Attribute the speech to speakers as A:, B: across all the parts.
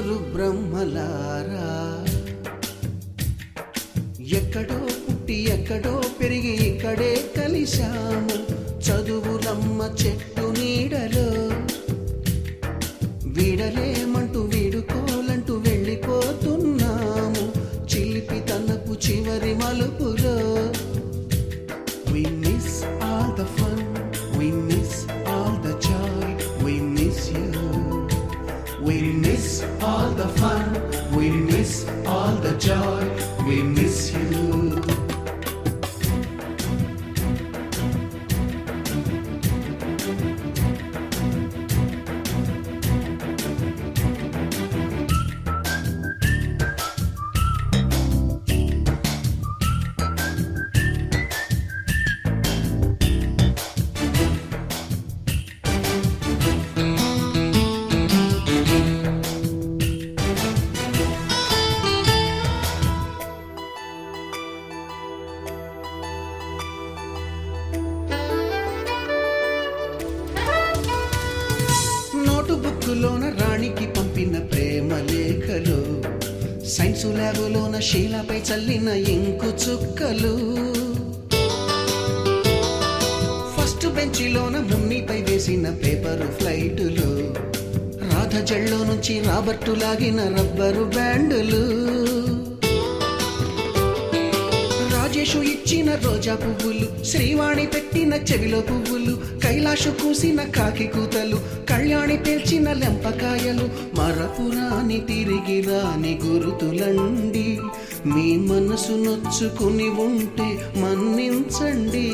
A: ముగ్గురు బ్రహ్మలారా ఎక్కడో పుట్టి ఎక్కడో పెరిగి ఇక్కడే కలిశాము చదువులమ్మ చెట్టు నీడలో వీడలేమంటూ వీడుకోలంటూ వెళ్ళిపోతున్నాము చిలిపి తనపు చివరి మలుపులో We miss all the fun, we miss all the joy, we miss you. We miss all the fun, we miss all the joy, we miss you. బుక్కులోన రాణికి పంపిన ప్రేమ లేఖలు సైన్సు ల్యాబులోన శీలపై చల్లిన ఇంకు చుక్కలు ఫస్ట్ బెంచిలోన మున్నిపై వేసిన పేపరు ఫ్లైటులు రాధ జల్లో నుంచి రాబర్టు లాగిన rubber బ్యాండులు Rajesh ఇచ్చిన రోజా పువ్వులు శ్రీవాణి పెట్టిన చెవిలో పువ్వులు కైలాషు కూసిన కాకి కూతలు కళ్యాణి పేల్చిన లెంపకాయలు మరపురాని తిరిగి రాని గురుతులండి మీ మనసు నొచ్చుకుని ఉంటే మన్నించండి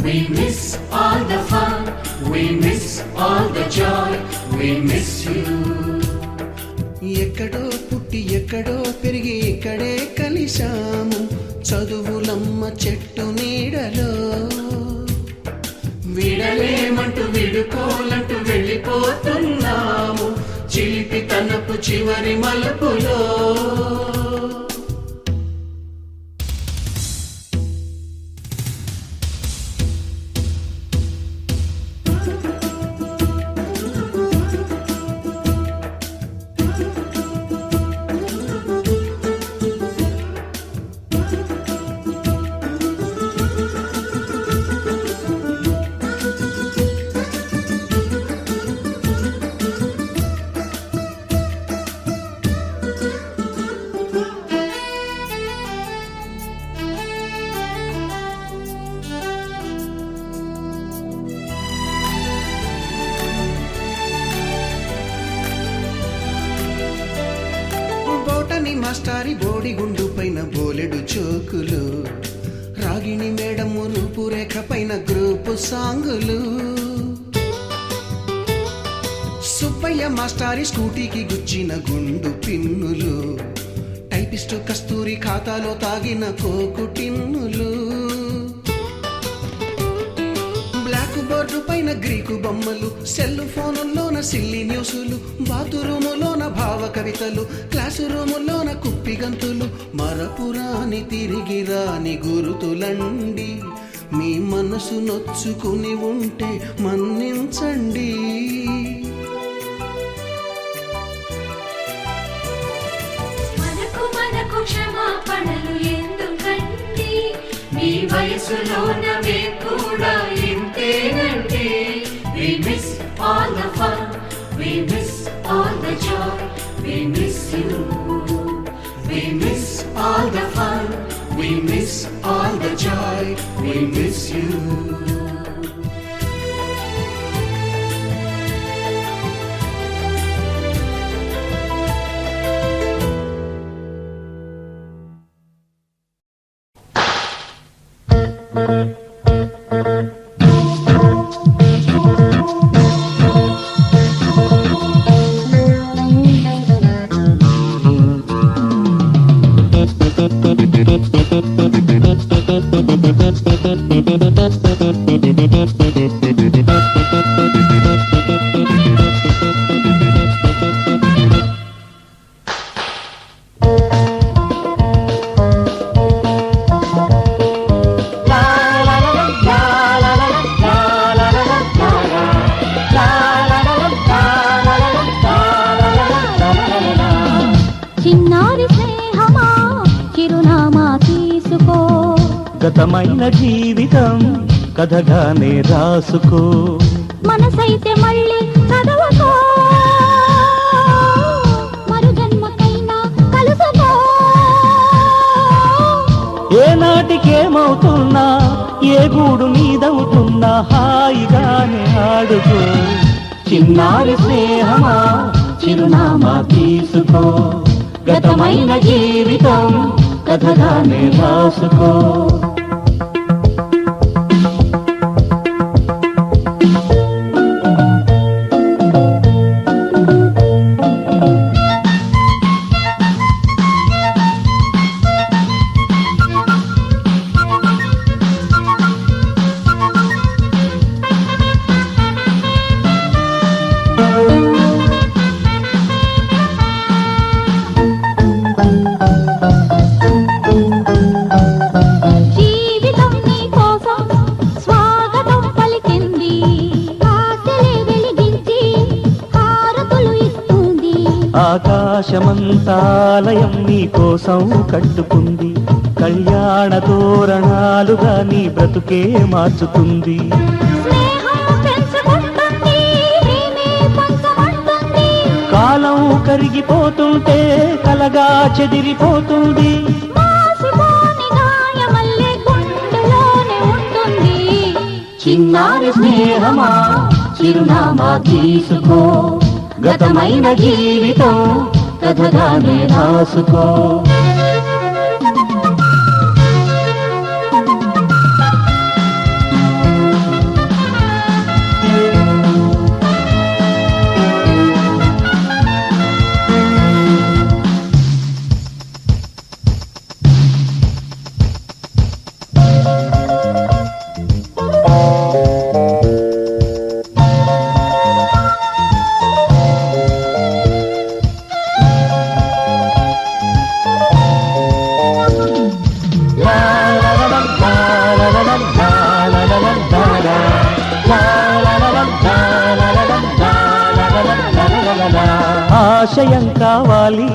B: We miss all the fun, we miss all the joy, we miss you.
A: ఎక్కడో పుట్టి ఎక్కడో పెరిగి ఇక్కడే కలిశాము చదువులమ్మ చెట్టు నీడలో
B: వీడలేమంటూ వీడుకోలంటూ వెళ్ళిపోతున్నాము చిలిపి తనపు చివరి మలుపులో
A: మాస్టారి బోడిగుండు పైన బోలెడు చోకులు రాగిణి మేడము రూపురేఖ పైన గ్రూపు సాంగులు సుబ్బయ్య మాస్టారి స్కూటీకి గుచ్చిన గుండు పిన్నులు టైపిస్టు కస్తూరి ఖాతాలో తాగిన కోకు టిన్నులు బ్లాక్ బోర్డు పైన గ్రీకు బొమ్మలు సెల్ ఫోనుల్లోన సిల్లి న్యూసులు బాతురూములోన భావ కవితలు క్లాసు రూములోన కుప్పి గంతులు మరపురాని తిరిగి రాని గురుతులండి మీ మనసు నొచ్చుకుని ఉంటే మన్నించండి
B: మనకు క్షమాపణలు ఎందుకండి మీ వయసులోన మేము కూడా ఇంతేనండి We miss all the fun, we miss all the joy, we miss you. We miss all the fun, we miss all the joy, we miss you.
C: Thank you. గతమైన జీవితం కథగానే రాసుకో.
D: మనసైతే మళ్ళీ చదవకో, మరు జన్మకైనా కలుసుకో.
C: ఏనాటికేమవుతున్నా ఏ గూడు నీదవుతున్నా హాయిగానే ఆడుకో. చిన్నారి స్నేహమా చిరునామా తీసుకో. గతమైన జీవితం కథగానే రాసుకో.
D: జీవితం నీ కోసం స్వాగతం పలికింది, ఆశలే వెలిగించి హారతులు ఇస్తుంది.
C: ఆకాశమంతాలయం నీ కోసం కట్టుకుంది, కళ్యాణ తోరణాలుగా నీ బ్రతుకే మార్చుతుంది.
D: స్నేహం పెంచుకుంటుంది, ప్రేమే పంచమంటుంది.
C: కాలం కరిగిపోతుంటే కలగా చెదిరిపోతుంది.
D: మాసిపోని గాయమల్లే గుండెలోనే ఉంటుంది.
C: చిన్నారి స్నేహమా చిరునామా తీసుకో. గతమైన జీవితం కథగానే రాసుకో. ఆశయం కావాలి,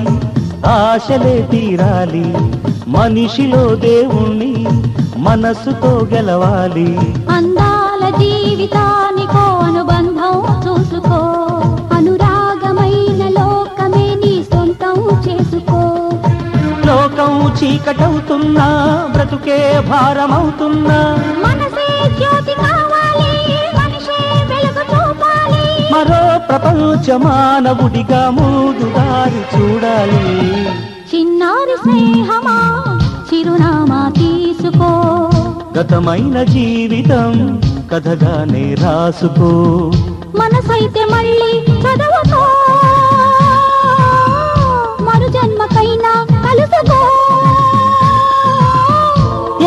C: ఆశలే తీరాలి, మనిషిలో దేవుణ్ణి మనసుతో గెలవాలి.
D: అందాల జీవితానికో అనుబంధం చూసుకో, అనురాగమైన లోకమే నీ సొంతం చేసుకో.
C: లోకం చీకటవుతున్నా బ్రతుకే భారమవుతున్నా,
D: మనసే జ్యోతి కావాలి, మనిషే వెలుగు చూపాలి.
C: మరో ప్రపంచ మానవుడిగా ముందుదారి చూడాలి.
D: చిన్నారి స్నేహమా చిరునామా తీసుకో.
C: గతమైన జీవితం కథగానే రాసుకో.
D: మనసైతే మళ్ళీ చదవకో, మరు జన్మకైనా కలుసుకో.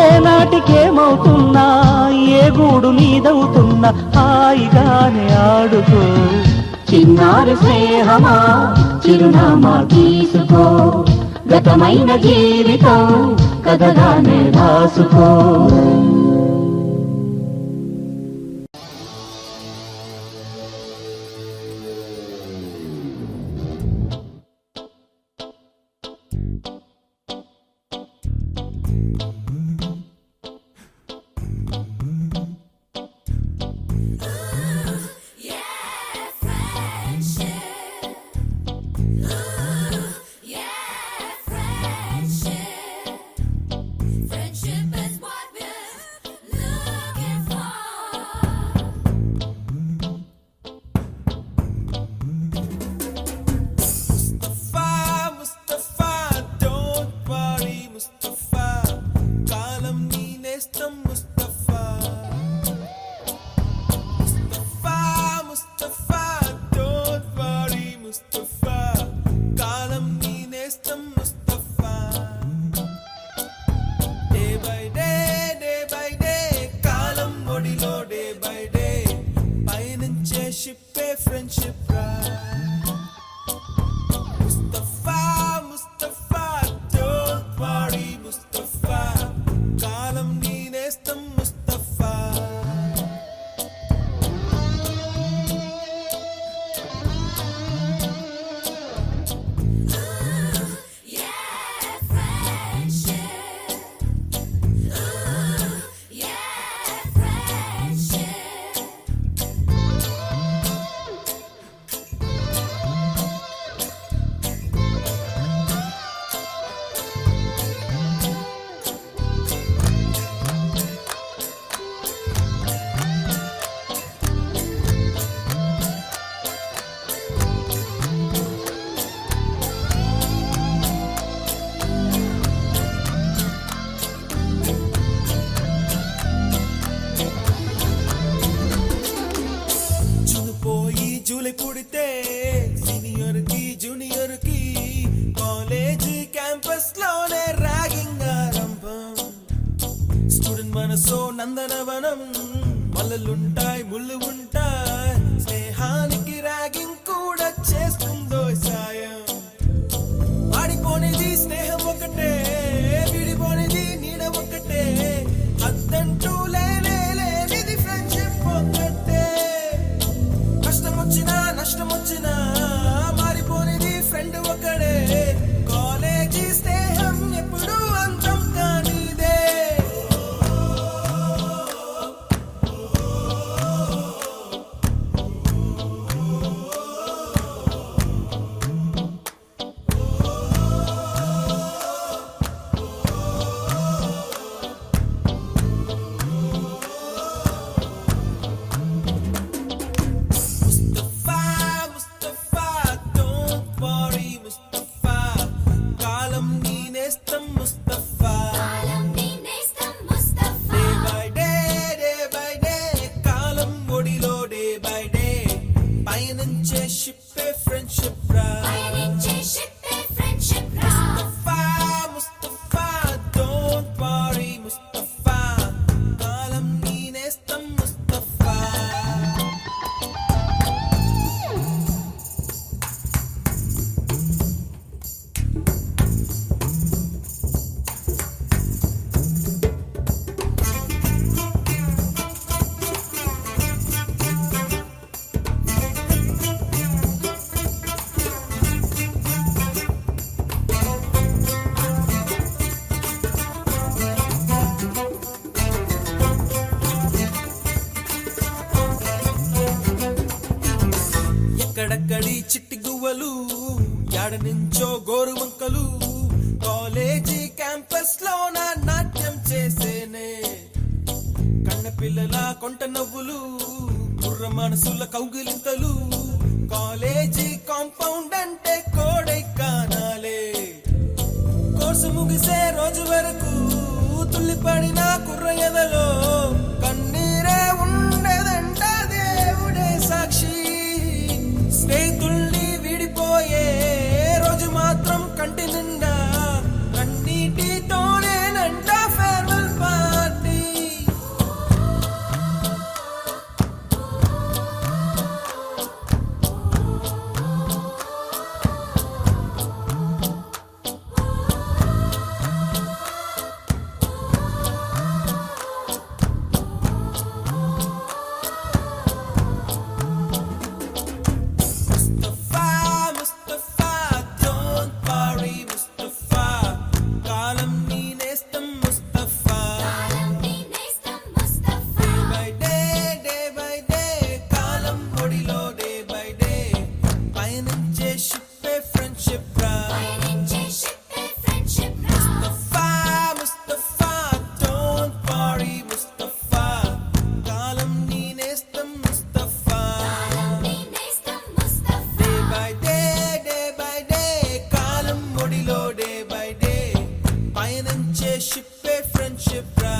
C: ఏనాటికేమవుతున్నా ఏ గూడు నీదవుతున్నా హాయిగానే ఆడుకో. చిన్నారి స్నేహమా చిరునామా తీసుకో. గతమైన జీవితం కథగానే రాసుకో.
B: Friendship is what we're
E: నందనవనం మల్లలుంటాయి ముళ్ళు ఉంటాయి స్నేహానికి ర్యాగింగ్ కూడా చేస్తుందో సాయం ఆడిపోనిది స్నేహం ఒకటే విడిపోనిది నీడ ఒకటే అద్దంటూ లేనిది ఫ్రెండ్షిప్ ఒకటే కష్టం వచ్చినా నష్టం వచ్చినా మారిపోనిది ఫ్రెండ్ ఒకడే కాలేజీ స్నేహం ఎప్పుడు అంతం కానిదే ముస్తఫా don't worry ముస్తఫా కాలం నీ నేస్తం ముస్తఫా డే బై డే కాలం ఒడిలో డే బై డే పయనించే షిప్పే ఫ్రెండ్షిప్ రా ముస్తఫా don't worry ముస్తఫా కాలం నీ నేస్తం ముస్తఫా ఎక్కడక్కడి చిట్టి గువ్వలు యాడ నుంచో గోరు వంకలు కాలేజీ క్యాంపస్ లో నా నాట్యం చేసేనే కన్న పిల్లల కొంట నవ్వులు బుర్ర మనసుల కౌగిలింతలు కాలేజీ కాంపౌండ్ అంటే కోడై కానాలే కోర్సు ముగిసే రోజు వరకు తుల్లిపడిన కుర్ర ఎదలో కన్నీరే ఉండదంట దేవుడే సాక్షి స్నేహితుల్ని విడిపోయే రోజు మాత్రం కంటి నిండా కన్నీటితోనేనంట farewell party Mustafa don't worry Mustafa కాలం నీ నేస్తం ముస్తఫా డే బై డే కాలం ఒడిలో డే బై డే పయనించే షిప్పే ఫ్రెండ్షిప్ రా ముస్తఫా don't worry ముస్తఫా కాలం నీ నేస్తం ముస్తఫా డే బై డే కాలం ఒడిలో డే బై డే పయనించే షిప్పే ఫ్రెండ్షిప్ రా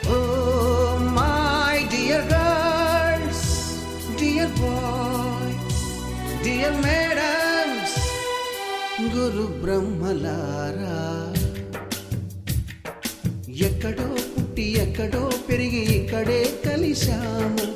A: Oh, my dear girls, dear boys, dear madams, గురు బ్రహ్మలారా ఎక్కడో పుట్టి ఎక్కడో పెరిగి ఇక్కడే కలిశాము